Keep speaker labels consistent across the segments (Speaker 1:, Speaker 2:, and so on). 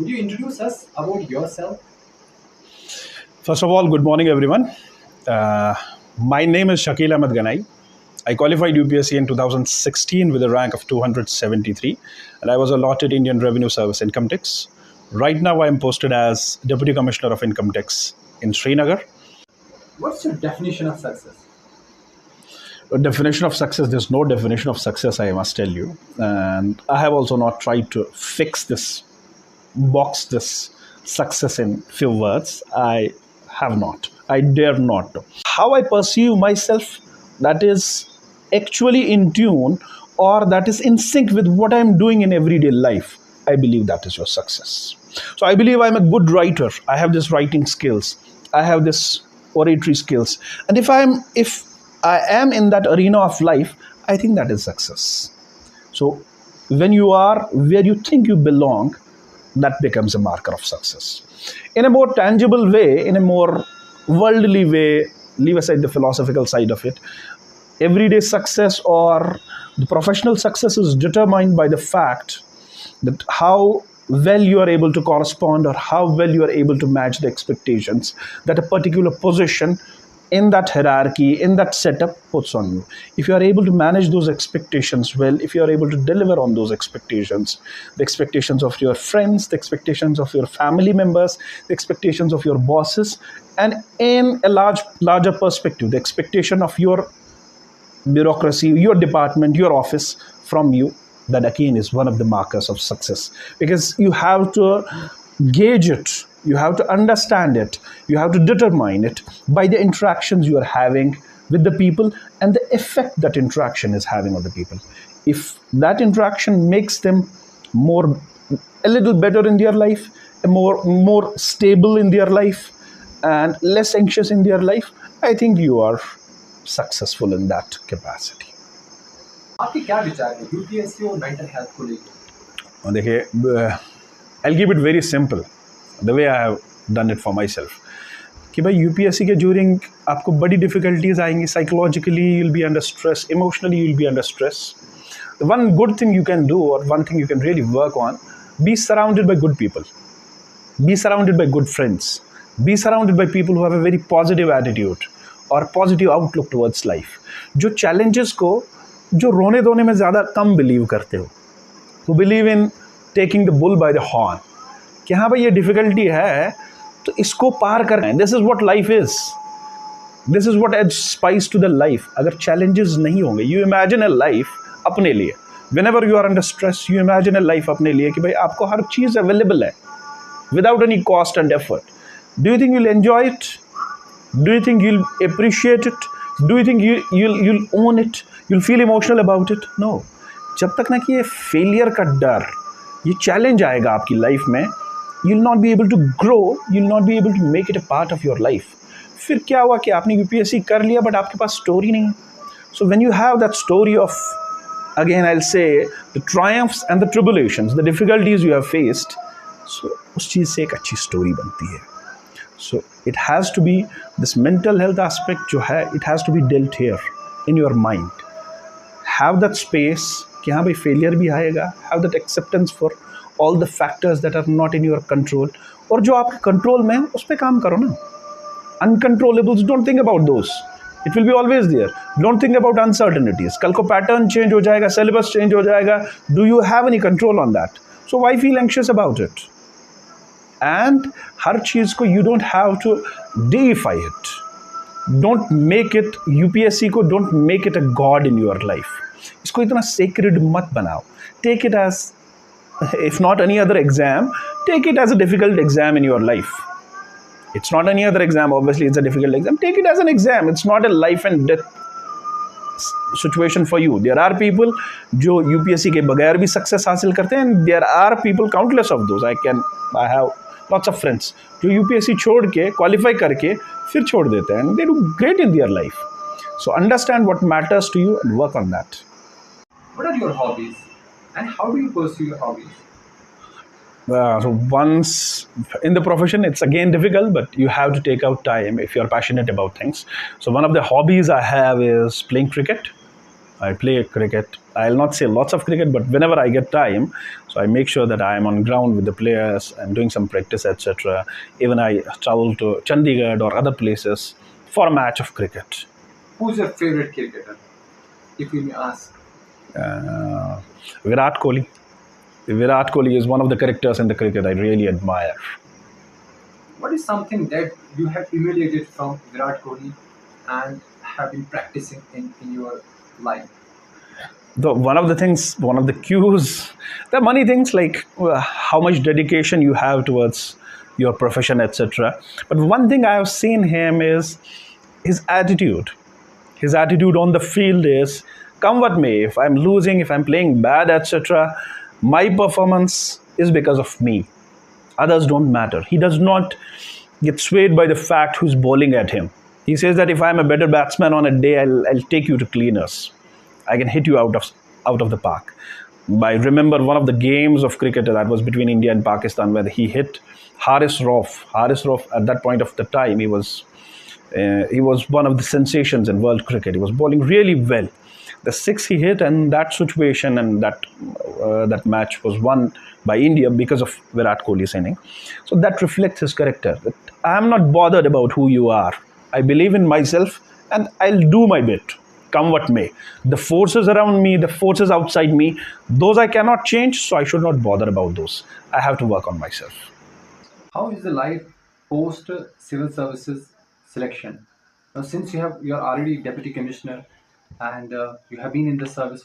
Speaker 1: Would you introduce us about yourself?
Speaker 2: First of all, good morning, everyone. My name is Shakil Ahmad. I qualified UPSC in 2016 with a rank of 273, and I was allotted Indian Revenue Service Income Tax. Right now, I am posted as Deputy Commissioner of Income Tax in Srinagar.
Speaker 1: What's your definition of success?
Speaker 2: A definition of success, there's no definition of success, I must tell you. And I have also not tried to fix this, box this success in few words. I have not. I dare not to. How I perceive myself, that is actually in tune or that is in sync with what I'm doing in everyday life, I believe that is your success. So I believe I'm a good writer. I have this writing skills. I have this oratory skills. And if I am in that arena of life, I think that is success. So when you are where you think you belong, that becomes a marker of success. In a more tangible way, in a more worldly way, leave aside the philosophical side of it, everyday success or the professional success is determined by the fact that how well you are able to correspond or how well you are able to match the expectations that a particular position in that hierarchy, in that setup puts on you. If you are able to manage those expectations well, if you are able to deliver on those expectations, the expectations of your friends, the expectations of your family members, the expectations of your bosses, and in a larger perspective, the expectation of your bureaucracy, your department, your office from you, that again is one of the markers of success. Because you have to gauge it, you have to understand it, you have to determine it by the interactions you are having with the people and the effect that interaction is having on the people. If that interaction makes them a little better in their life, more stable in their life, and less anxious in their life, I think you are successful in that capacity.
Speaker 1: आपके क्या विचार है UPSC और mental health को लेकर?
Speaker 2: देखिए, I'll keep it very simple, the way I have done it for myself. कि भाई यूपीएससी के ड्यूरिंग आपको बड़ी डिफिकल्टीज आएंगी. Psychologically you will be under stress, emotionally you will be under stress. One good thing you can do और one thing you can really work on, be surrounded by good people, be surrounded by good friends, be surrounded by people who have a very positive attitude और positive outlook towards life. जो challenges को जो रोने धोने में ज़्यादा कम believe करते हो, who believe in taking the bull by the horn, कि हाँ भाई ये डिफिकल्टी है तो इसको पार करना है. This is what life is, this is what adds spice to the life. अगर चैलेंजेस नहीं होंगे, यू इमेजिन अ लाइफ अपने लिए, whenever you are under stress, you imagine a life अपने लिए कि भाई आपको हर चीज़ अवेलेबल है without any cost and effort. Do you think you'll enjoy it? Do you think you'll appreciate it? Do you think you'll own it? You'll feel emotional about it? No. जब तक ना कि ये फेलियर का डर, ये challenge आएगा आपकी लाइफ में, you'll not be able to grow, you'll not be able to make it a part of your life. फिर क्या हुआ कि आपने यूपीएससी कर लिया बट आपके पास स्टोरी नहीं है. So when you have that story of, again I'll say, the triumphs and the tribulations, the difficulties you have faced, so उस चीज़ से एक अच्छी स्टोरी बनती है. So it has to be this mental health aspect जो है, it has to be dealt here in your mind. Have that space कि हाँ भाई फेलियर भी आएगा. Have that acceptance for all the factors that are not in your control. और जो आपके कंट्रोल में है उस पर काम करो ना. Uncontrollables, don't think about those. It will be always there. Don't think about uncertainties. कल को पैटर्न चेंज हो जाएगा, सिलेबस चेंज हो जाएगा. Do you have any control on that? So why feel anxious about it? And हर चीज़ को you don't have to deify it. Don't make it UPSC को, don't make it a god in your life. इसको इतना sacred मत बनाओ. Take it as, if not any other exam, take it as a difficult exam in your life. It's not any other exam, obviously it's a difficult exam. Take it as an exam. It's not a life and death situation for you. There are people जो UPSC के बगैर भी success हासिल करते हैं, and there are people, countless of those. I have lots of friends जो UPSC छोड़ के, qualify करके फिर छोड़ देते हैं, and they do great in their life. So understand what matters to you and work on that.
Speaker 1: What are your hobbies and how do you pursue your hobbies?
Speaker 2: So once in the profession, it's again difficult, but you have to take out time if you're passionate about things. So one of the hobbies I have is playing cricket. I play cricket. I'll not say lots of cricket, but whenever I get time, so I make sure that I am on ground with the players. I'm doing some practice, etc. Even I travel to Chandigarh or other places for a match of cricket.
Speaker 1: Who's your favorite cricketer, if you may ask?
Speaker 2: Uh, Virat Kohli. Virat Kohli is one of the characters in the cricket I really admire.
Speaker 1: What is something that you have emulated from Virat Kohli and have been practicing in your life?
Speaker 2: One of the things, one of the cues, there are many things like how much dedication you have towards your profession, etc. But one thing I have seen him is his attitude. His attitude on the field is, come what may, if I'm losing, if I'm playing bad, etc., my performance is because of me. Others don't matter. He does not get swayed by the fact who's bowling at him. He says that if I'm a better batsman on a day, I'll take you to cleaners. I can hit you out of the park. I remember one of the games of cricket that was between India and Pakistan where he hit Haris Rauf. Haris Rauf at that point of the time he was one of the sensations in world cricket. He was bowling really well. The six he hit, and that situation and that match was won by India because of Virat Kohli's inning. So that reflects his character. That I am not bothered about who you are. I believe in myself, and I'll do my bit, come what may. The forces around me, the forces outside me, those I cannot change, so I should not bother about those. I have to work on myself.
Speaker 1: How is the life post civil services selection? Now, since you're already deputy commissioner and you have been in the service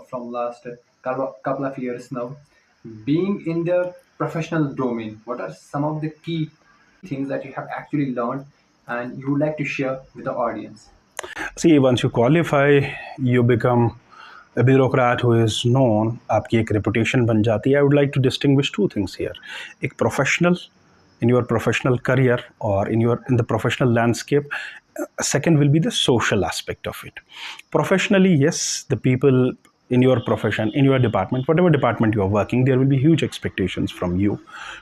Speaker 1: from last couple of years now, being in the professional domain, what are some of the key things that you have actually learned and you would like to share with the audience?
Speaker 2: See, once you qualify, you become a bureaucrat who is known. आपकी एक reputation बन जाती है. I would like to distinguish two things here. एक professional in your professional career or in the professional landscape. Second will be the social aspect of it. Professionally, yes, the people in your profession, in your department, whatever department you are working, there will be huge expectations from you.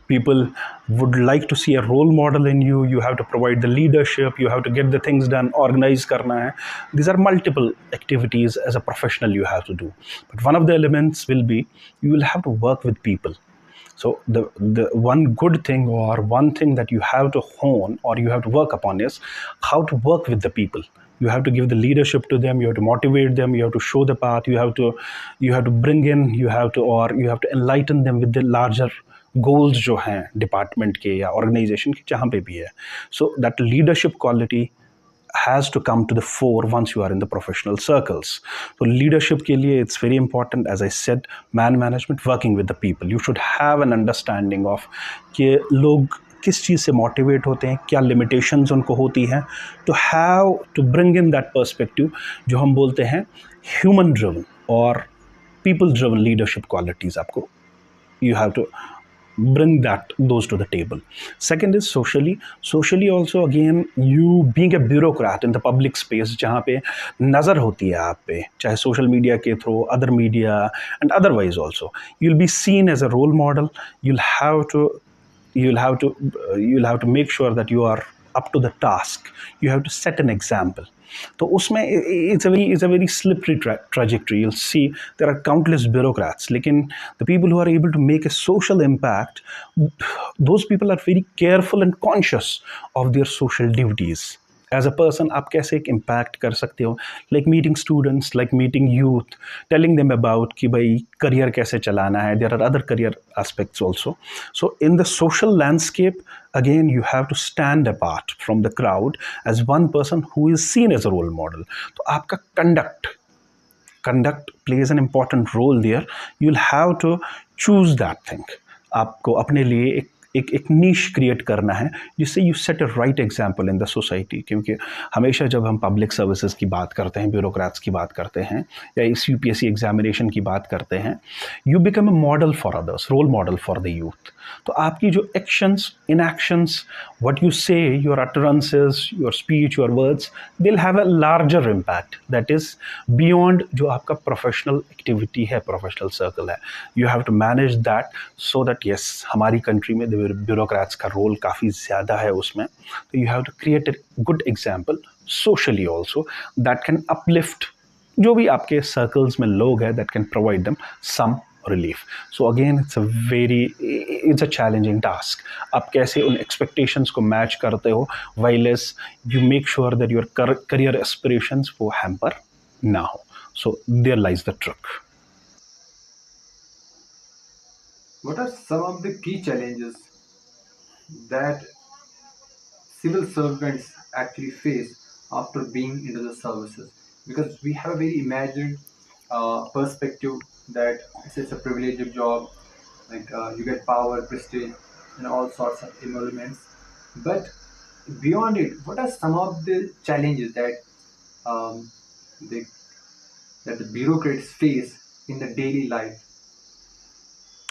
Speaker 2: People would like to see a role model in you. You have to provide the leadership. You have to get the things done, organize karna hai. These are multiple activities as a professional you have to do. But one of the elements will be you will have to work with people. So the one good thing or one thing that you have to hone or you have to work upon is how to work with the people. You have to give the leadership to them. You have to motivate them. You have to show the path. You have to bring in. You have to enlighten them with the larger goals जो हैं department के या organization के जहाँ पे भी है. So that leadership quality has to come to the fore once you are in the professional circles. So leadership के लिए it's very important, as I said, man management, working with the people. You should have an understanding of कि लोग किस चीज़ से motivate होते हैं, क्या limitations उनको होती हैं, to have to bring in that perspective जो हम बोलते हैं human driven और people driven leadership qualities. आपको you have to bring those to the table. Second is socially also, again, you being a bureaucrat in the public space जहाँ पे नज़र होती है आप पे, चाहे social media के through, other media and otherwise also, you'll be seen as a role model. You'll have to make sure that you are up to the task. You have to set an example. तो उसमें it's a very slippery trajectory. You'll see there are countless bureaucrats, लेकिन the people who are able to make a social impact, those people are very careful and conscious of their social duties. As a person, आप कैसे एक impact कर सकते हो? Like meeting students, like meeting youth, telling them about कि भाई career कैसे चलाना है. There are other career aspects also. So in the social landscape, again, you have to stand apart from the crowd as one person who is seen as a role model. तो आपका conduct plays an important role there. You'll have to choose that thing. आपको अपने लिए एक नीश create करना है जिससे you set a right example in the society. क्योंकि हमेशा जब हम पब्लिक सर्विसेज की बात करते हैं, ब्यूरोक्रेट्स की बात करते हैं या इस UPSC एग्जामिनेशन की बात करते हैं, you become a model for others, role model for the youth. तो आपकी जो actions, inactions, what you say, your utterances, your speech, your words, they will have a larger impact that is beyond जो आपका professional activity है, professional circle है. You have to manage that so that yes, हमारी country में bureaucrats का role काफ़ी ज़्यादा है उसमें. तो you have to create a good example socially also that can uplift जो भी आपके सर्कल्स में लोग हैं that can provide them some relief. So again, it's a challenging task. आप कैसे उन expectations को match करते हो while as you make sure that your career aspirations वो hamper ना हो. So there lies the trick.
Speaker 1: What are some of the key challenges that civil servants actually face after being into the services? Because we have a very imagined perspective that it's a privileged job, like you get power, prestige, and all sorts of emoluments. But beyond it, what are some of the challenges um, they, that the bureaucrats face in the daily life?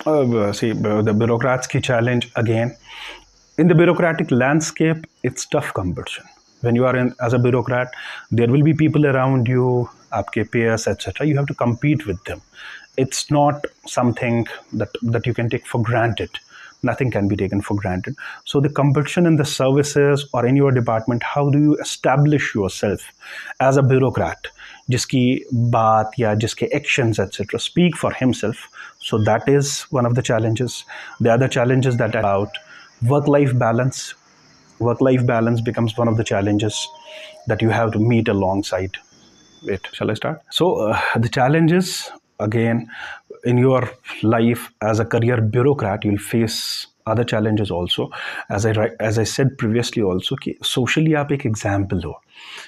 Speaker 2: The bureaucrats key challenge again. In the bureaucratic landscape, it's tough competition. When you are in as a bureaucrat, there will be people around you, आपके peers, etc. You have to compete with them. It's not something that you can take for granted. Nothing can be taken for granted. So the competition in the services or in your department, how do you establish yourself as a bureaucrat? जिसकी बात या जिसके actions etc. speak for himself. So that is one of the challenges. The other challenges that are about work-life balance. Work-life balance becomes one of the challenges that you have to meet alongside. Wait, shall I start? So the challenges again in your life as a career bureaucrat, you'll face other challenges also. As I said previously also, कि socially आप एक example हो.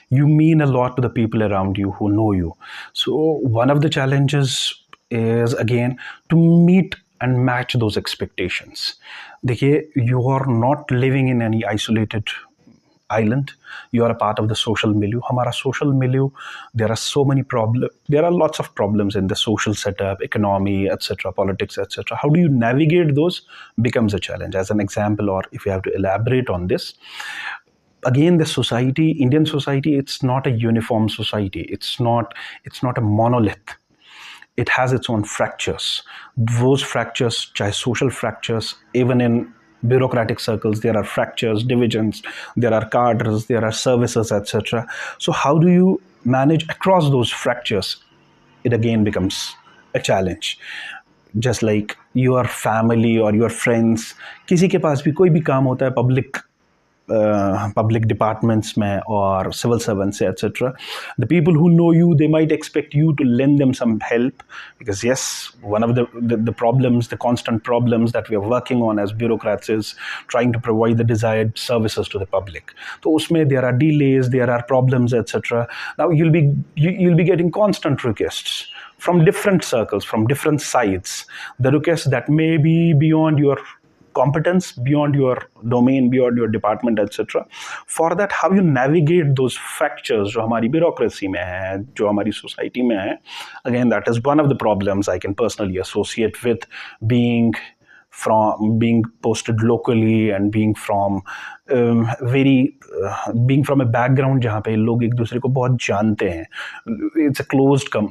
Speaker 2: You mean a lot to the people around you who know you. So one of the challenges is again to meet and match those expectations. देखिए, you are not living in any isolated island. You are a part of the social milieu. हमारा social milieu, there are so many problems. There are lots of problems in the social setup, economy, etc., politics, etc. How do you navigate those becomes a challenge. As an example, or if you have to elaborate on this, again, the society, Indian society, it's not a uniform society. It's not a monolith. It has its own fractures. Those fractures, chahe social fractures, even in bureaucratic circles, there are fractures, divisions, there are cadres, there are services, etc. So how do you manage across those fractures? It again becomes a challenge. Just like your family or your friends, किसी के पास भी कोई भी काम होता है public departments mein or civil servants etc. The people who know you, they might expect you to lend them some help, because yes, one of the problems, the constant problems that we are working on as bureaucrats is trying to provide the desired services to the public. So usme there are delays, there are problems, etc. Now you'll be getting constant requests from different circles, from different sides. The requests that may be beyond your competence, beyond your domain, beyond your department, etc. For that, how you navigate those fractures जो हमारी bureaucracy में है, जो हमारी society में है, again, that is one of the problems I can personally associate with being posted locally and being from being from a background जहाँ पे लोग एक दूसरे को बहुत जानते हैं. It's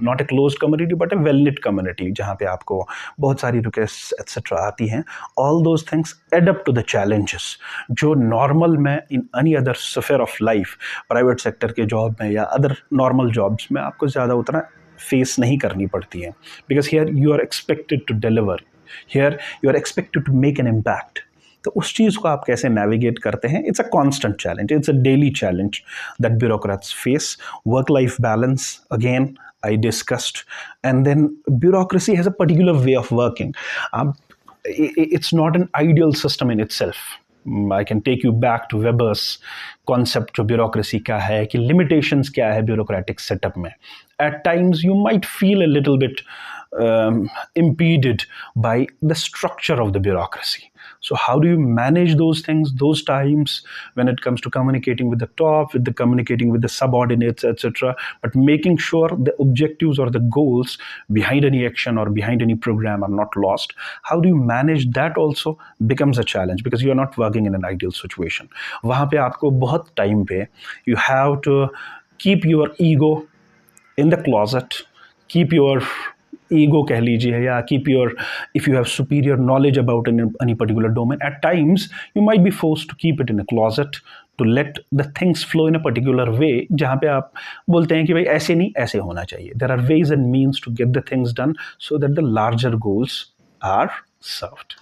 Speaker 2: not a closed community, but a well-knit community जहाँ पे आपको बहुत सारी requests etc. आती हैं. All those things add up to the challenges जो normal में in any other sphere of life, private sector के job में या other normal jobs में आपको ज़्यादा उतना face नहीं करनी पड़ती है, because here you are expected to deliver. Here you are expected to make an impact. तो उस चीज़ को आप कैसे navigate करते हैं? It's a constant challenge. It's a daily challenge that bureaucrats face. Work-life balance, again, I discussed. And then bureaucracy has a particular way of working. It's not an ideal system in itself. I can take you back to Weber's concept of bureaucracy क्या है, कि limitations क्या है bureaucratic setup में. At times you might feel a little bit impeded by the structure of the bureaucracy. So how do you manage those things, those times when it comes to communicating with the top, communicating with the subordinates, etc., but making sure the objectives or the goals behind any action or behind any program are not lost? How do you manage that also becomes a challenge, because you are not working in an ideal situation. वहाँ पे आपको बहुत time पे you have to keep your ego in the closet, keep your ego कह लीजिए, या keep your, if you have superior knowledge about any particular domain, at times you might be forced to keep it in a closet, to let the things flow in a particular way, जहाँ पे आप बोलते हैं कि भाई ऐसे नहीं, ऐसे होना चाहिए. There are ways and means to get the things done so that the larger goals are served.